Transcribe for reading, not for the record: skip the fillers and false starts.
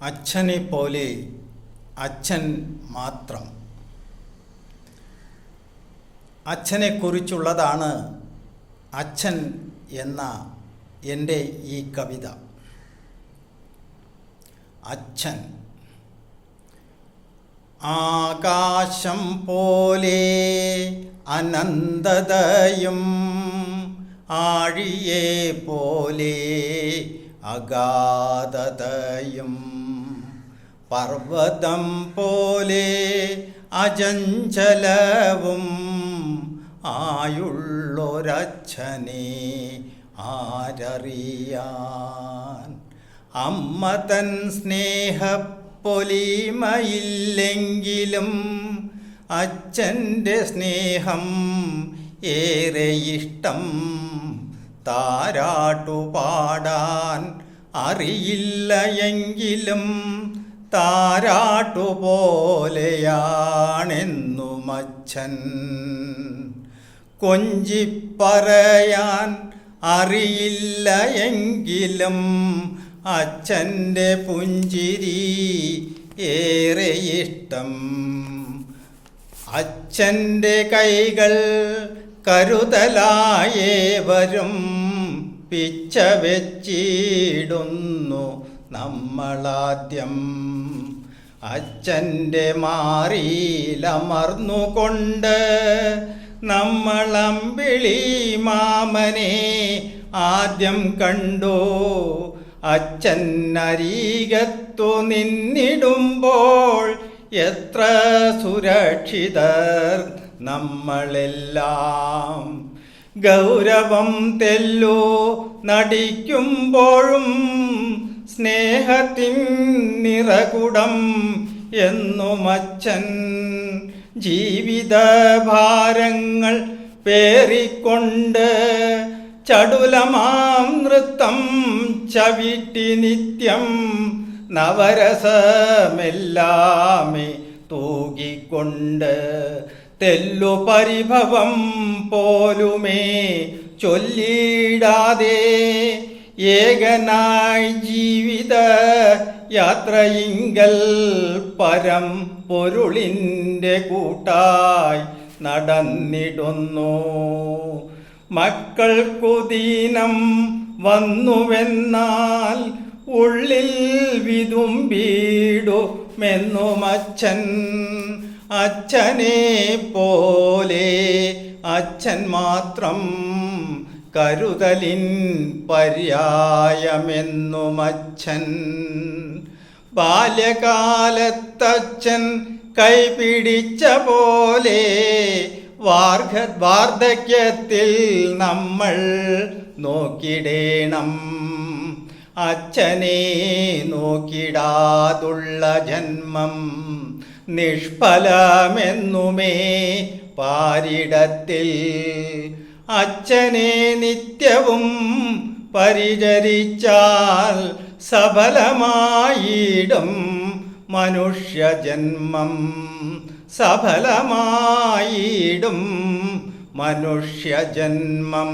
അച്ഛനെ പോലെ അച്ഛൻ മാത്രം. അച്ഛനെക്കുറിച്ചുള്ളതാണ് അച്ഛൻ എന്ന എൻ്റെ ഈ കവിത. അച്ഛൻ ആകാശം പോലെ അനന്തതയും ആഴിയെ പോലെ അഗാധതയും പർവ്വതം പോലെ അചഞ്ചലവും ആയുള്ളൊരച്ഛനെ ആരറിയാൻ. അമ്മ തൻ സ്നേഹപ്പൊലിമയില്ലെങ്കിലും അച്ഛൻ്റെ സ്നേഹം ഏറെ ഇഷ്ടം. താരാട്ടുപാടാൻ അറിയില്ല എങ്കിലും താരാട്ടുപോലെയാണെന്നും അച്ഛൻ. കൊഞ്ചിപ്പറയാൻ അറിയില്ല എങ്കിലും അച്ഛൻ്റെ പുഞ്ചിരി ഏറെ ഇഷ്ടം. അച്ഛൻ്റെ കൈകൾ കരുതലായേവരും പിച്ച വെച്ചിടുന്നു നമ്മളാദ്യം. അച്ഛൻ്റെ മാറിയിലമർന്നുകൊണ്ട് നമ്മളമ്പിളി മാമനെ ആദ്യം കണ്ടു. അച്ഛൻ അരികത്തു നിന്നിടുമ്പോൾ എത്ര സുരക്ഷിതർ നമ്മളെല്ലാം. ഗൗരവം തെല്ലു നടിക്കുമ്പോഴും സ്നേഹത്തിൻ നിറകുടം എന്നും അച്ഛൻ. ജീവിതഭാരങ്ങൾ പേറിക്കൊണ്ട് ചടുലമാം നൃത്തം ചവിട്ടി നിത്യം നവരസമെല്ലാമേ തൂകിക്കൊണ്ട് തെല്ലു പരിഭവം പോലുമേ ചൊല്ലിടാതെ ഏകനായി ജീവിത യാത്രയിങ്കൽ പരം പൊരുളിൻ്റെ കൂട്ടായി നടന്നിടുന്നു. മക്കൾക്കു ദീനം വന്നുവെന്നാൽ ഉള്ളിൽ വിതുമ്പിടുമെന്നും അച്ഛൻ. അച്ഛനെ പോലെ അച്ഛൻ മാത്രം കരുതലിൻ പര്യായമെന്നും അച്ഛൻ. ബാല്യകാലത്തച്ഛൻ കൈപിടിച്ച പോലെ വാർദ്ധക്യത്തിൽ നമ്മൾ നോക്കിടേണം. അച്ഛനെ നോക്കിടാതുള്ള ജന്മം നിഷ്ഫലമെന്നുമേ പാരിടത്തിൽ. അച്ഛനെ നിത്യവും പരിചരിച്ചാൽ സഫലമായിടും മനുഷ്യജന്മം. സഫലമായിടും മനുഷ്യജന്മം.